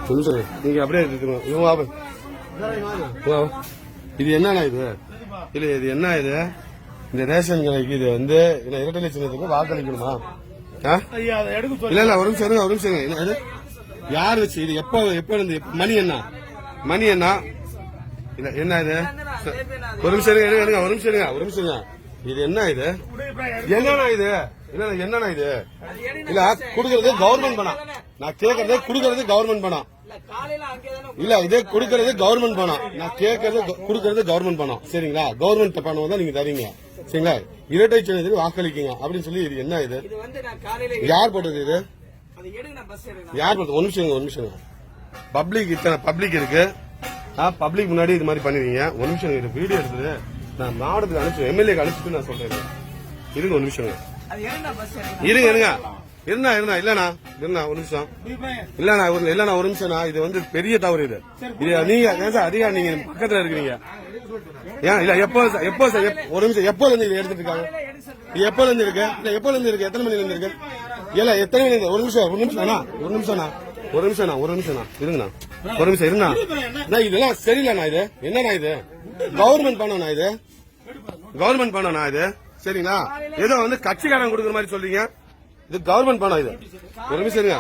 நீங்க அப்படியே இருக்கணும். இது என்னண்ணா இது? இல்ல இது என்ன இது? இந்த ரேஷன் கடைக்கு இது வந்து இரட்டை சின்னத்துக்கு வாக்களிக்கணுமா? இல்ல இல்ல ஒரு நிமிஷம் ஒரு நிமிஷம். யார் வச்சு இது? எப்ப இருந்து மணி என்ன இல்ல என்ன இது? ஒரு நிமிஷம் எடுங்க ஒரு நிமிஷம். இது என்ன இது? என்னன்னா இது? என்னன்னா இது? இல்ல குடுக்கறது கவர்மெண்ட் பணம். நான் கேக்குறது குடுக்கறது கவர்மெண்ட் பணம். இல்ல இதே குடுக்கறது கவர்மெண்ட் பணம். நான் கேக்குறது குடுக்கறது கவர்மெண்ட் பணம். சரிங்களா? கவர்மெண்ட் பணம் தான் நீங்க தரீங்க. சரிங்களா? இரட்டை சின்னத்துக்கு வாக்களிக்கீங்க அப்படின்னு சொல்லி இது என்ன இது? யார் போட்டது இது? யார் போட்டது? ஒரு நிமிஷம். பப்ளிக் இத்தனை பப்ளிக் இருக்கு. பப்ளிக் முன்னாடி இது மாதிரி பண்ணிருக்கீங்க. ஒரு நிமிஷம் வீடியோ எடுத்தது நான் மாவட்டத்துக்கு அனுப்பிச்சு எம்எல்ஏக்கு அனுப்பிச்சுட்டு நான் சொல்றேன். இருங்க ஒரு நிமிஷம். இருங்க இல்லண்ணா ஒரு நிமிஷம். இல்லண்ணா ஒரு நிமிஷம்ண்ணா. இது வந்து பெரிய தவறு. இது நீங்க அதிகா நீங்க பக்கத்துல இருக்கிறீங்க. ஏன் இல்ல எப்போ ஒரு நிமிஷம் எப்போல இருந்து இது எடுத்துட்டு இருக்காங்க? எப்போல இருந்து இருக்கு? இல்ல எப்போல இருந்து இருக்கு? எத்தனை மணில இருந்து இருக்கு? இல்ல எத்தனை மணி இருந்து? ஒரு நிமிஷம் இருங்கண்ணா. இதெல்லாம் சரியில்லண்ணா. இது என்னண்ணா இது? கவர்மெண்ட் பணம்ண்ணா இது. சரிங்களா? ஏதோ வந்து கட்சிக்காரன் கொடுக்குற மாதிரி சொல்றீங்க. இது கவர்மெண்ட் பணம். இது ஒரு நிமிஷம் இருங்க.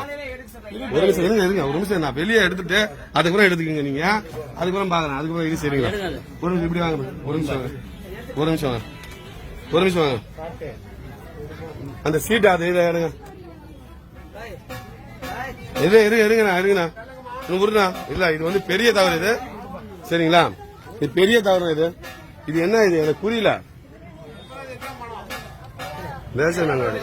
நான் வெளியே எடுத்துட்டு அதுக்கப்புறம் எடுத்துக்கீங்க. நீங்க அதுக்கப்புறம் பாக்குறேன். அதுக்கப்புறம் இது சரிங்களா? ஒரு நிமிஷம் இப்படி வாங்க. ஒரு நிமிஷம் வாங்க. அந்த சீட் அது இதை எடுங்க. இருங்கண்ணா. இல்ல இது வந்து பெரிய தவறு. இது சரிங்களா? இது பெரிய தவறு. இது என்ன இது? எனக்கு புரியல. ரேஷன் அங்காடி